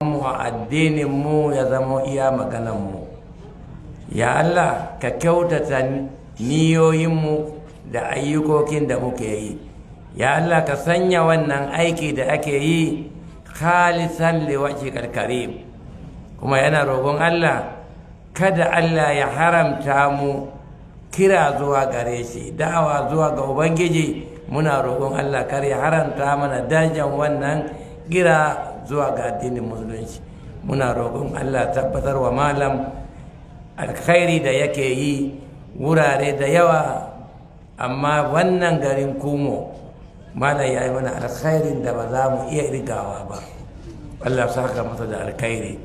mu a addinin mu ya zama iya maganan mu. Ya Allah ka kyautata niyoyinmu da ayyukokin da muke yi. Ya Allah ka sanya wannan aiki da ake yi khalisan liwajhikal karim. Kuma yana roƙon Allah kada Allah ya haramta mu kira zuwa gare shi, da'awa zuwa ga Ubangiji. Muna roƙon Allah kar ya haramta mana darajar wannan kira zuwa ga addinin musulunci. Muna roƙon Allah tabbatar wa malam alkhairi da yake yi wurare da yawa, amma wannan garin Kumo malam ya yi mana alkhairin da ba za mu iya rigawa ba. Allah saka masa da alkhairi.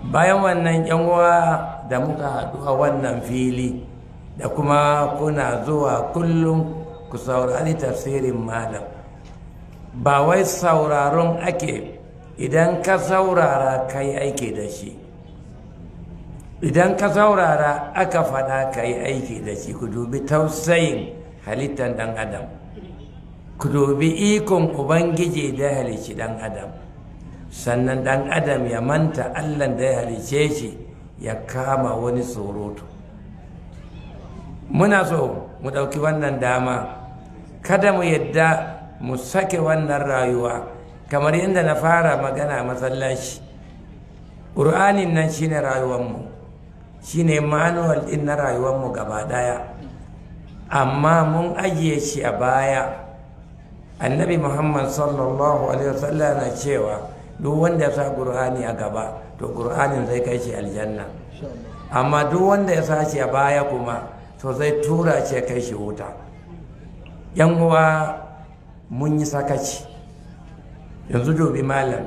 Bayan wannan yan uwa da muka haɗu a wannan fili da kuma kuna zuwa kullum ku saurari tafsirin malam, ba wai sauraron ake, idan ka saurara ka yi aiki da shi, idan ka saurara aka faɗa ka yi aiki da shi. Ku dubi tausayin halittar ɗan adam, ku dubi ikon Ubangiji da ya halicci ɗan adam, sannan ɗan adam ya manta Allah da ya halicce shi ya kama wani surutu. Muna so mu ɗauki wannan dama, kada mu yadda mu sake wannan rayuwa. Kamar yadda na fara magana a masallaci, ƙur'anin nan shine rayuwarmu, shine manuwal ɗin na rayuwarmu gaba ɗaya, amma mun ajiye shi a baya. Annabi Muhammad sallallahu alaihi wasallam na cewa duk wanda ya sa ƙur'ani a gaba to ƙur'anin zai kai shi aljanna, amma duk wanda ya sa shi a baya kuma to zai tura ce kai shi wuta. Yan uwa mun yi sakaci. Yanzu dubi malam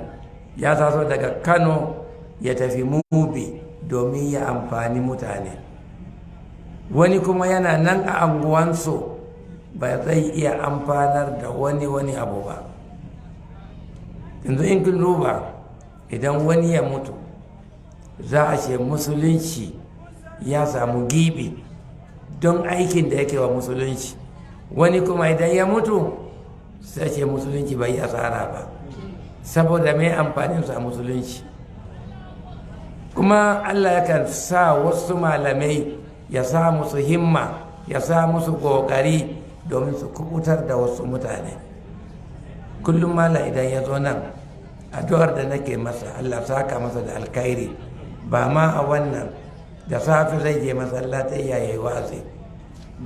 ya taso daga Kano ya tafi Mubi domin ya amfani mutane, wani kuma yana nan a anguwansu ba zai iya amfanar da wani abu ba. Yanzu in kin duba, idan wani ya mutu za a ce musulunci ya samu gibi don aikin da yake wa musulunci. Wani kuma idan ya mutu sai ce musulunci bai asara ba, saboda mai amfaninsa a musulunci. Kuma Allah yakan sa wasu malamai ya sa musu himma, ya sa musu ƙoƙari domin su kubutar da wasu mutane. Kullum malam idan ya zo nan, addu'ar da nake masa Allah saka masa da alkhairi, ba ma a wannan, da safe zai je masallatai ya yi wa'azi,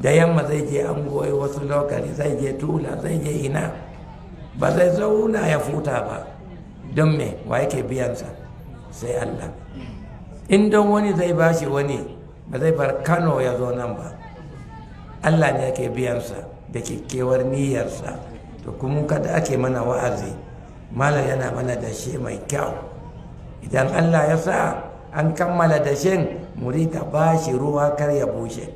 da yamma zai je angoyi, wasu lokaci zai je Tula, zai je ina, ba zai zauna ya futa ba. Don me? Wa yake biyansa? Sai Allah. In don wani zai bashi wani, ba zai bar Kano ya zo nan ba. Allah ne yake biyansa da kyakkyawar niyyarsa. To kuma kada ake mana wa'azi, malam yana mana dashe mai kyau. Idan Allah ya sa an kammala dashen, mu rika bashi ruwa kar ya bushe,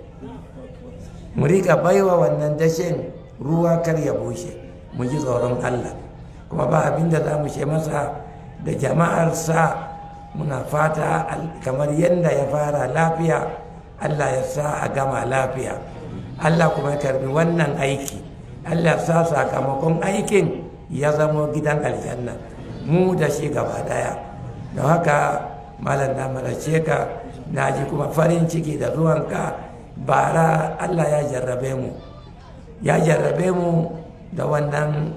mu rika baiwa wannan dashen ruwa kar ya bushe. Mu ji tsoron Allah, kuma ba abin da za mu ce masa da jama'arsa. Muna fata kamar yadda ya fara lafiya, Allah ya sa a gama lafiya. Allah kuma ya karbi wannan aiki, Allah sa sakamakon aikin ya zamo gidan aljanna, mu da shi gaba daya. Don haka malam na marace ka, na ji kuma farin ciki da zuwanka. Bara Allah ya jarrabe mu da wannan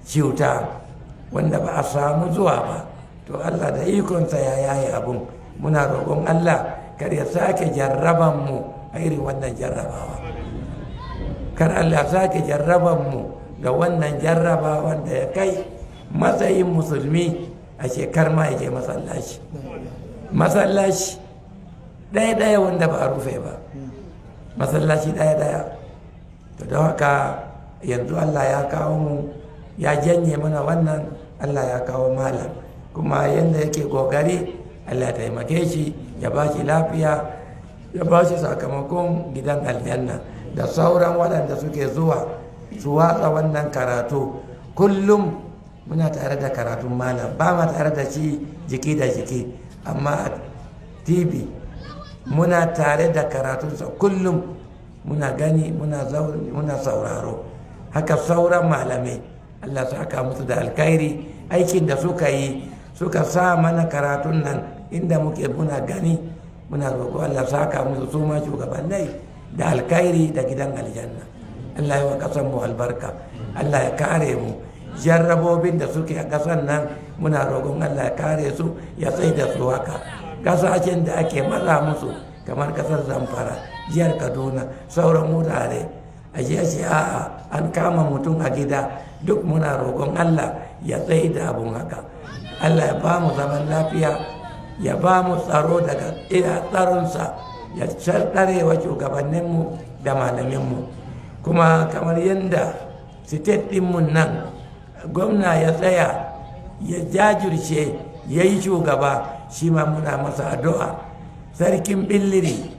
ciuta wanda ba a samu zuwa ba. To Allah da ikonsa ya yaye abun. Muna roƙon Allah kar ya sake jarraban mu a irin wannan jarrabawa, kar Allah sake jarraban mu da wannan jarraba wanda ya kai matsayin musulmi a shekar ma ya je masallaci ɗaya wanda ba a rufe ba, masallaci ɗaya. To don haka yanzu Allah ya kawo mu, ya janye mana wannan. Allah ya kawo malam, kuma yadda yake kokari, Allah ya taimake shi, ya ba shi lafiya, ya ba shi sakamakon gidan aljanna. Da sauran waɗanda suke zuwa su watsa wannan karatu, kullum muna tare da karatun malam, ba ma tare da shi jiki da jiki, amma a TV muna tare da karatunsa kullum, muna gani, muna sauraro. Haka sauran malamai, Allah su haka musu da alkhairi, aikin da suka yi suka sa mana karatun nan inda muke muna gani, muna roƙo Allah saka musu su ma shugabannai da alkhairi da gidan aljanna. Allah ya wa ƙasar mu albarka, Allah ya kare mu jarrabobin da suke a ƙasar nan, muna roƙon Allah ya kare su ya tsaye da su haka. Ƙasashen da ake matsa musu kamar ƙasar Zamfara, jihar Kaduna, sauran wurare a ce a'a an kama mutum a gida, duk muna roƙon Allah ya tsaye da abun haka. Allah ya ba mu zaman lafiya, ya ba mu tsaro daga tsaronsa, ya tsare wa shugabanninmu da malaminmu. Kuma kamar yadda state ɗinmu nan gwamna ya tsaya ya jajirce ya yi shugaba, shi ma muna masa addu'a. Sarkin Billiri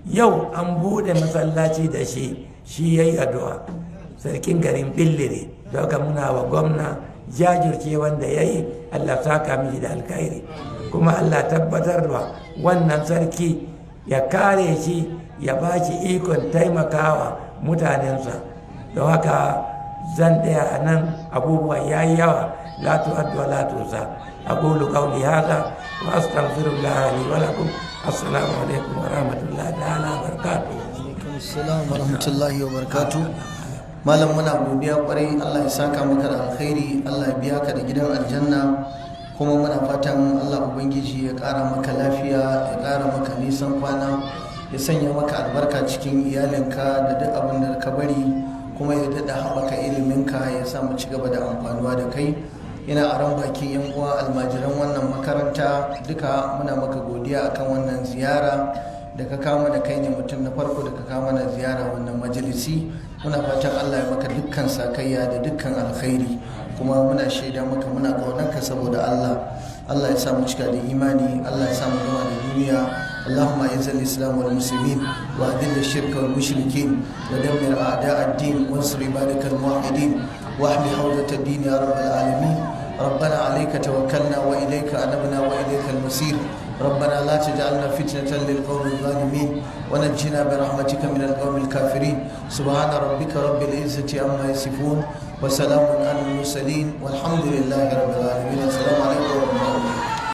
yau an buɗe masallaci da shi ya yi addu'a, sarkin garin Billiri. Daga muna wa gwamna jajirce wanda ya yi, Allah saka miji da alkhairi, kuma Allah tabbatar da wannan sarki ya kare shi, ya ba shi ikon taimakawa mutanensa. Don haka zan ɗaya a nan, abubuwan ya yi yawa, la tu'addu wa la tusa. aqulu qawli hadha wa astaghfirullah li wa lakum. Assalamu alaikum wa rahmatullahi ta'ala wa barakatuh. Assalamu wa rahmatullahi wa barakatuh. Malam muna godiya kwarai, Allah ya saka maka da alkhairi, Allah ya biya ka da gidan aljanna, kuma muna fatan Allah ubangiji ya ƙara maka lafiya, ya ƙara maka nisan kwana, ya sanya maka albarka cikin iyalinka da duk abin da ka bari, kuma ya daɗa haɓaka iliminka, ya sa mu ci gaba da amfanuwa da kai. Ina aron bakin yan uwa almajiran wannan makaranta duka muna maka godiya akan wannan ziyara da ka kawo mana. Kai ne mutum na farko da ka kawo mana ziyara wannan majalisi. Muna fatan Allah ya maka dukkan sakayya da dukkan alkhairi, kuma muna shaida maka muna ƙaunarka saboda Allah ya sa mu cika da imani, Allah ya sa mu gama da duniya. اللهم اعز الاسلام والمسلمين واذل الشرك والمشركين ودمر اعداء الدين وانصر عبادك الموحدين واحمي حوزه الدين يا رب العالمين. ربنا عليك توكلنا واليك انبنا واليك المصير. ربنا لا تجعلنا فتنه للقوم الظالمين ونجنا برحمتك من القوم الكافرين. سبحان ربك رب العزه عما يصفون وسلام على المرسلين والحمد لله رب العالمين. السلام عليكم ورحمه الله.